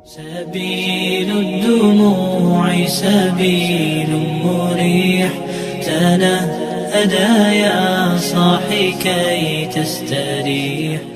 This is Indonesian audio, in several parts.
سبيل الدموع سبيل مريح تنهدى يا صاحي كي تستريح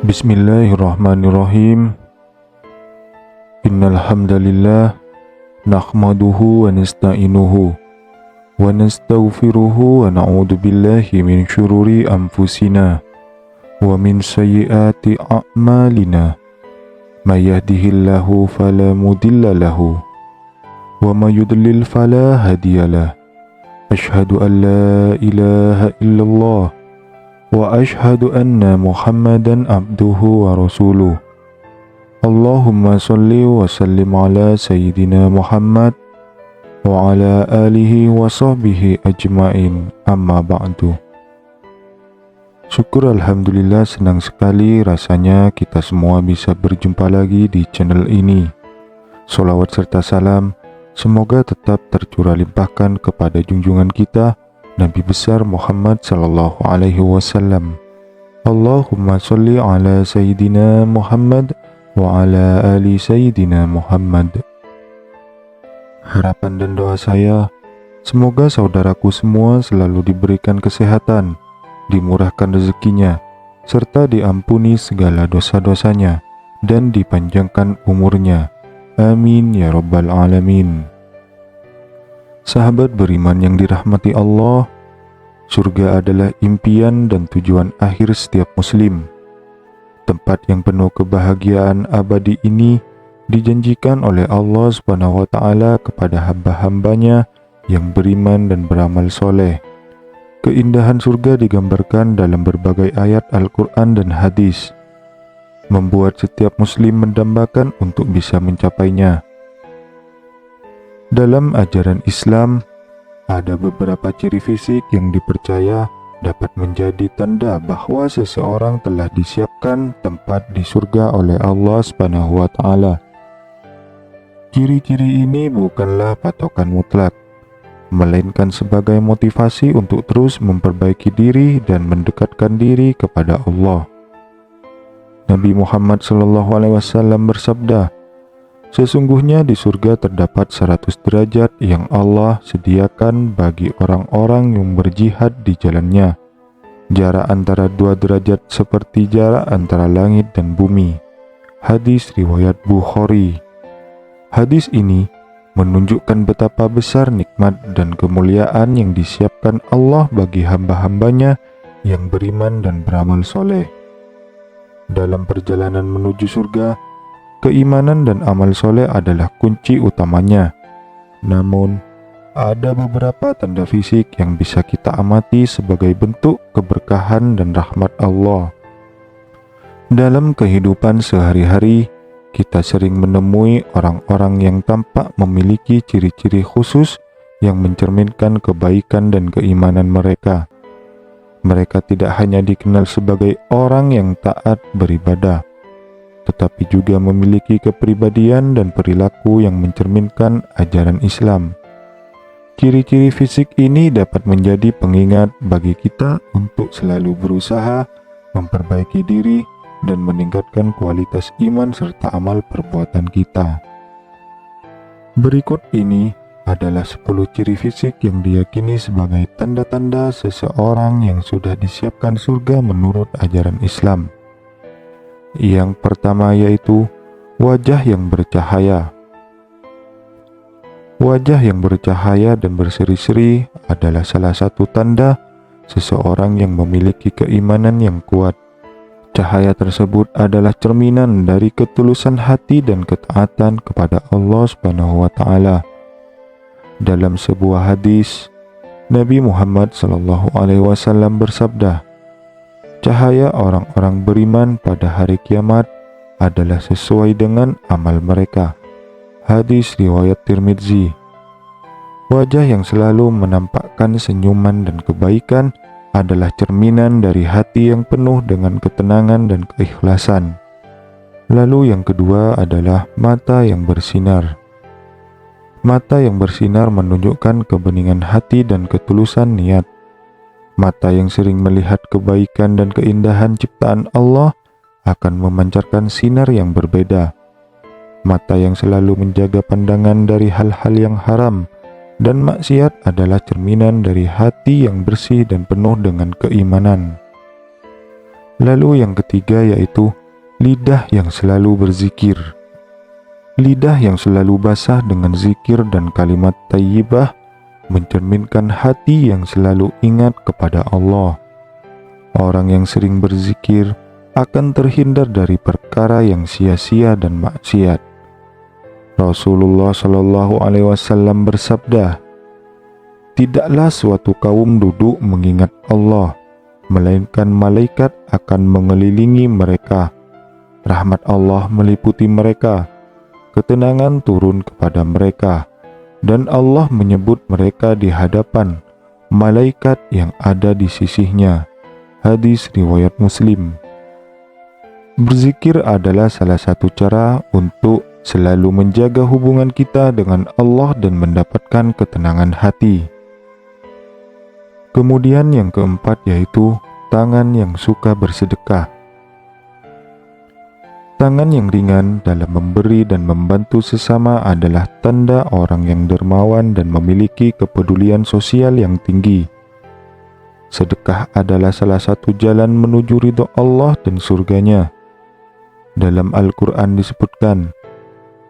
Bismillahirrahmanirrahim. Innal hamdalillah nahmaduhu wa nasta'inuhu wa nastaghfiruhu wa na'udzu billahi min syururi anfusina wa min sayyiati a'malina. May yahdihillahu fala mudilla lahu wa may yudlil fala hadiyalah. Asyhadu an la ilaha illallah wa ashhadu anna Muhammadan abduhu wa rasuluh. Allahumma salli wa sallim ala Sayyidina Muhammad wa ala alihi wa sahbihi ajmain, amma ba'du. Syukur alhamdulillah, senang sekali rasanya kita semua bisa berjumpa lagi di channel ini. Sholawat serta salam semoga tetap tercurah limpahkan kepada junjungan kita Nabi besar Muhammad sallallahu alaihi wasallam. Allahumma sholli ala Sayyidina Muhammad wa ala ali Sayyidina Muhammad. Harapan dan doa saya, semoga saudaraku semua selalu diberikan kesehatan, dimurahkan rezekinya, serta diampuni segala dosa-dosanya, dan dipanjangkan umurnya. Amin ya rabbal alamin. Sahabat beriman yang dirahmati Allah, surga adalah impian dan tujuan akhir setiap muslim. Tempat yang penuh kebahagiaan abadi ini dijanjikan oleh Allah Subhanahu wa Ta'ala kepada hamba-hambanya yang beriman dan beramal soleh. Keindahan surga digambarkan dalam berbagai ayat Al-Quran dan hadis, membuat setiap muslim mendambakan untuk bisa mencapainya. Dalam ajaran Islam, ada beberapa ciri fisik yang dipercaya dapat menjadi tanda bahwa seseorang telah disiapkan tempat di surga oleh Allah Subhanahu wa Ta'ala. Ciri-ciri ini bukanlah patokan mutlak, melainkan sebagai motivasi untuk terus memperbaiki diri dan mendekatkan diri kepada Allah. Nabi Muhammad SAW bersabda, sesungguhnya di surga terdapat 100 derajat yang Allah sediakan bagi orang-orang yang berjihad di jalannya. Jarak antara 2 derajat seperti jarak antara langit dan bumi. Hadis riwayat Bukhari. Hadis ini menunjukkan betapa besar nikmat dan kemuliaan yang disiapkan Allah bagi hamba-hambanya yang beriman dan beramal soleh. Dalam perjalanan menuju surga, keimanan dan amal soleh adalah kunci utamanya. Namun, ada beberapa tanda fisik yang bisa kita amati sebagai bentuk keberkahan dan rahmat Allah. Dalam kehidupan sehari-hari, kita sering menemui orang-orang yang tampak memiliki ciri-ciri khusus yang mencerminkan kebaikan dan keimanan mereka. Mereka tidak hanya dikenal sebagai orang yang taat beribadah, tetapi juga memiliki kepribadian dan perilaku yang mencerminkan ajaran Islam. Ciri-ciri fisik ini dapat menjadi pengingat bagi kita untuk selalu berusaha memperbaiki diri dan meningkatkan kualitas iman serta amal perbuatan kita. Berikut ini adalah 10 ciri fisik yang diyakini sebagai tanda-tanda seseorang yang sudah disiapkan surga menurut ajaran Islam. Yang pertama yaitu wajah yang bercahaya. Wajah yang bercahaya dan berseri-seri adalah salah satu tanda seseorang yang memiliki keimanan yang kuat. Cahaya tersebut adalah cerminan dari ketulusan hati dan ketaatan kepada Allah Subhanahu wa Ta'ala. Dalam sebuah hadis, Nabi Muhammad SAW bersabda, cahaya orang-orang beriman pada hari kiamat adalah sesuai dengan amal mereka. Hadis riwayat Tirmidzi. Wajah yang selalu menampakkan senyuman dan kebaikan adalah cerminan dari hati yang penuh dengan ketenangan dan keikhlasan. Lalu yang kedua adalah mata yang bersinar. Mata yang bersinar menunjukkan kebeningan hati dan ketulusan niat. Mata yang sering melihat kebaikan dan keindahan ciptaan Allah akan memancarkan sinar yang berbeda. Mata yang selalu menjaga pandangan dari hal-hal yang haram dan maksiat adalah cerminan dari hati yang bersih dan penuh dengan keimanan. Lalu yang ketiga yaitu lidah yang selalu berzikir. Lidah yang selalu basah dengan zikir dan kalimat thayyibah mencerminkan hati yang selalu ingat kepada Allah. Orang yang sering berzikir akan terhindar dari perkara yang sia-sia dan maksiat. Rasulullah Shallallahu Alaihi Wasallam bersabda, "Tidaklah suatu kaum duduk mengingat Allah, melainkan malaikat akan mengelilingi mereka. Rahmat Allah meliputi mereka, ketenangan turun kepada mereka, dan Allah menyebut mereka di hadapan malaikat yang ada di sisinya." Hadis riwayat Muslim. Berzikir adalah salah satu cara untuk selalu menjaga hubungan kita dengan Allah dan mendapatkan ketenangan hati. Kemudian yang keempat yaitu tangan yang suka bersedekah. Tangan yang ringan dalam memberi dan membantu sesama adalah tanda orang yang dermawan dan memiliki kepedulian sosial yang tinggi. Sedekah adalah salah satu jalan menuju ridho Allah dan surganya. Dalam Al-Quran disebutkan,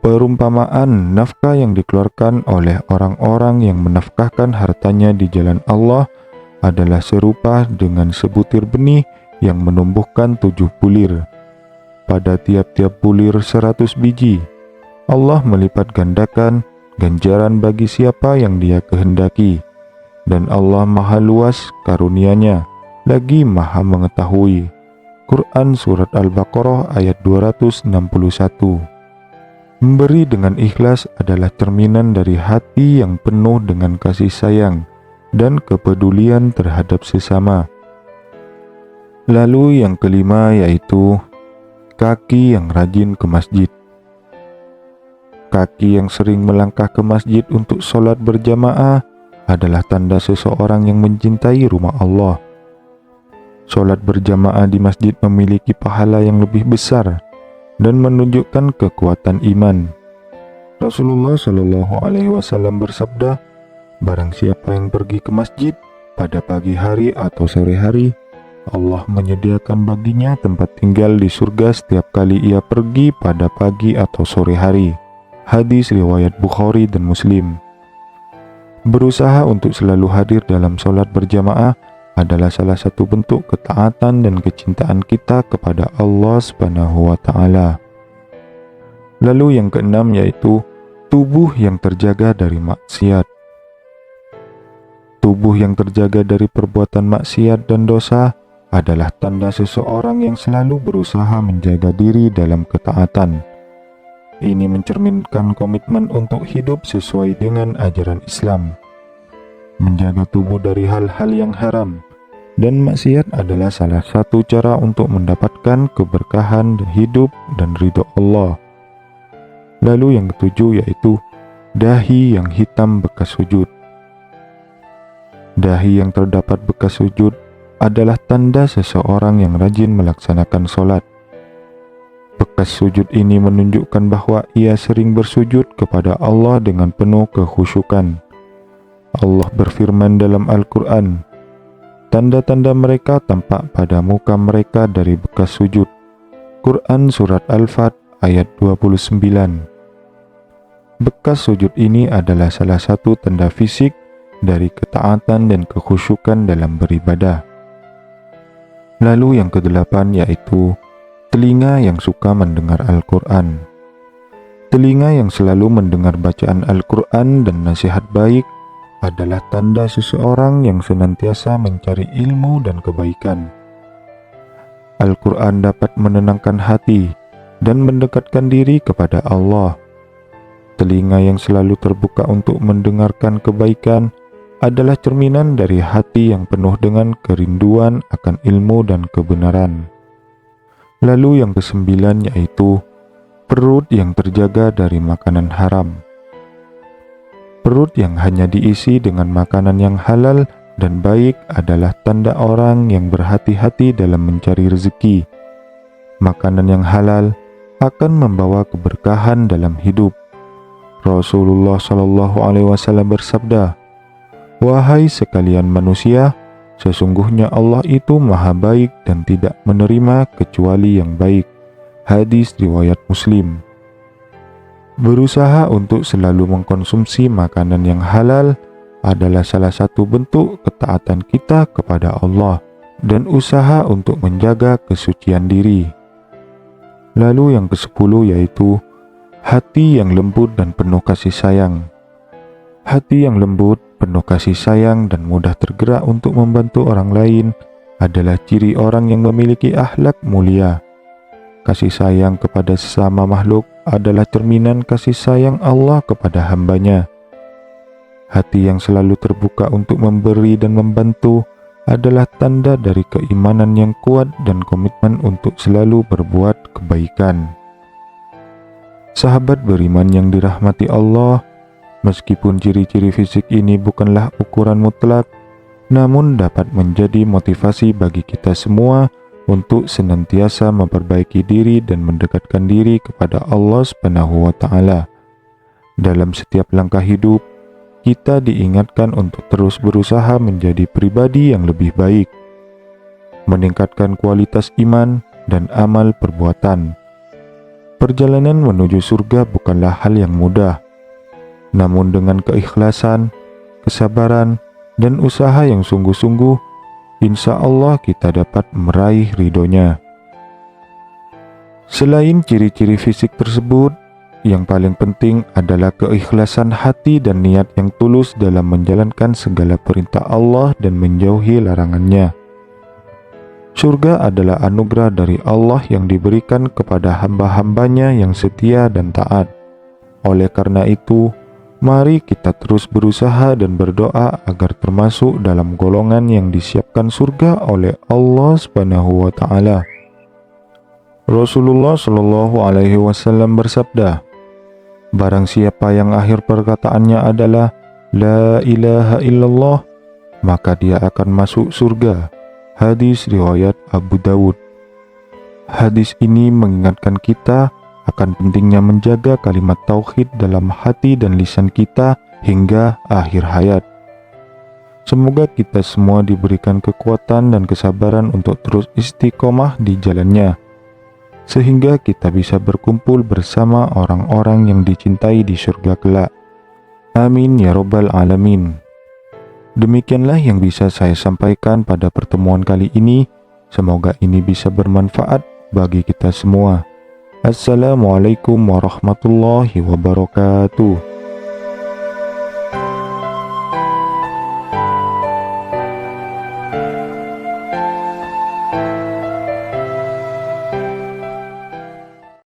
perumpamaan nafkah yang dikeluarkan oleh orang-orang yang menafkahkan hartanya di jalan Allah adalah serupa dengan sebutir benih yang menumbuhkan 7 bulir. Pada tiap-tiap bulir 100 biji. Allah melipat gandakan ganjaran bagi siapa yang Dia kehendaki. Dan Allah maha luas karunia-Nya, lagi maha mengetahui. Quran Surat Al-Baqarah ayat 261. Memberi dengan ikhlas adalah cerminan dari hati yang penuh dengan kasih sayang dan kepedulian terhadap sesama. Lalu yang kelima yaitu kaki yang rajin ke masjid. Kaki yang sering melangkah ke masjid untuk sholat berjamaah adalah tanda seseorang yang mencintai rumah Allah. Sholat berjamaah di masjid memiliki pahala yang lebih besar dan menunjukkan kekuatan iman. Rasulullah Shallallahu Alaihi Wasallam bersabda, "Barang siapa yang pergi ke masjid pada pagi hari atau sore hari, Allah menyediakan baginya tempat tinggal di surga setiap kali ia pergi pada pagi atau sore hari." Hadis riwayat Bukhari dan Muslim. Berusaha untuk selalu hadir dalam sholat berjamaah adalah salah satu bentuk ketaatan dan kecintaan kita kepada Allah Subhanahu wa Ta'ala. Lalu yang keenam yaitu tubuh yang terjaga dari maksiat. Tubuh yang terjaga dari perbuatan maksiat dan dosa adalah tanda seseorang yang selalu berusaha menjaga diri dalam ketaatan. Ini mencerminkan komitmen untuk hidup sesuai dengan ajaran Islam. Menjaga tubuh dari hal-hal yang haram dan maksiat adalah salah satu cara untuk mendapatkan keberkahan hidup dan ridho Allah. Lalu yang ketujuh yaitu dahi yang hitam bekas sujud. Dahi yang terdapat bekas sujud adalah tanda seseorang yang rajin melaksanakan sholat. Bekas sujud ini menunjukkan bahwa ia sering bersujud kepada Allah dengan penuh kekhusyukan. Allah berfirman dalam Al-Quran, "Tanda-tanda mereka tampak pada muka mereka dari bekas sujud." Quran Surat Al-Fat ayat 29. Bekas sujud ini adalah salah satu tanda fisik dari ketaatan dan kekhusyukan dalam beribadah. Lalu yang kedelapan yaitu telinga yang suka mendengar Al-Quran. Telinga yang selalu mendengar bacaan Al-Quran dan nasihat baik adalah tanda seseorang yang senantiasa mencari ilmu dan kebaikan. Al-Quran dapat menenangkan hati dan mendekatkan diri kepada Allah. Telinga yang selalu terbuka untuk mendengarkan kebaikan adalah cerminan dari hati yang penuh dengan kerinduan akan ilmu dan kebenaran. Lalu yang kesembilan yaitu perut yang terjaga dari makanan haram. Perut yang hanya diisi dengan makanan yang halal dan baik adalah tanda orang yang berhati-hati dalam mencari rezeki. Makanan yang halal akan membawa keberkahan dalam hidup. Rasulullah Shallallahu Alaihi Wasallam bersabda, "Wahai sekalian manusia, sesungguhnya Allah itu maha baik dan tidak menerima kecuali yang baik." Hadis riwayat Muslim. Berusaha untuk selalu mengkonsumsi makanan yang halal adalah salah satu bentuk ketaatan kita kepada Allah dan usaha untuk menjaga kesucian diri. Lalu yang ke-10 yaitu hati yang lembut dan penuh kasih sayang. Hati yang lembut, penuh kasih sayang dan mudah tergerak untuk membantu orang lain adalah ciri orang yang memiliki akhlak mulia. Kasih sayang kepada sesama makhluk adalah cerminan kasih sayang Allah kepada hambanya. Hati yang selalu terbuka untuk memberi dan membantu adalah tanda dari keimanan yang kuat dan komitmen untuk selalu berbuat kebaikan. Sahabat beriman yang dirahmati Allah, meskipun ciri-ciri fisik ini bukanlah ukuran mutlak, namun dapat menjadi motivasi bagi kita semua untuk senantiasa memperbaiki diri dan mendekatkan diri kepada Allah Subhanahu wa Ta'ala. Dalam setiap langkah hidup, kita diingatkan untuk terus berusaha menjadi pribadi yang lebih baik, meningkatkan kualitas iman dan amal perbuatan. Perjalanan menuju surga bukanlah hal yang mudah, namun dengan keikhlasan, kesabaran, dan usaha yang sungguh-sungguh, insya Allah kita dapat meraih ridhonya. Selain ciri-ciri fisik tersebut, yang paling penting adalah keikhlasan hati dan niat yang tulus dalam menjalankan segala perintah Allah dan menjauhi larangannya. Surga adalah anugerah dari Allah yang diberikan kepada hamba-hambanya yang setia dan taat. Oleh karena itu, mari kita terus berusaha dan berdoa agar termasuk dalam golongan yang disiapkan surga oleh Allah Subhanahu wa Ta'ala. Rasulullah Shallallahu Alaihi Wasallam bersabda, "Barang siapa yang akhir perkataannya adalah La ilaha illallah, maka dia akan masuk surga." Hadis riwayat Abu Dawud. Hadis ini mengingatkan kita akan pentingnya menjaga kalimat tauhid dalam hati dan lisan kita hingga akhir hayat. Semoga kita semua diberikan kekuatan dan kesabaran untuk terus istiqomah di jalannya, sehingga kita bisa berkumpul bersama orang-orang yang dicintai di surga kelak. Amin ya Rabbal Alamin. Demikianlah yang bisa saya sampaikan pada pertemuan kali ini. Semoga ini bisa bermanfaat bagi kita semua. Assalamualaikum warahmatullahi wabarakatuh.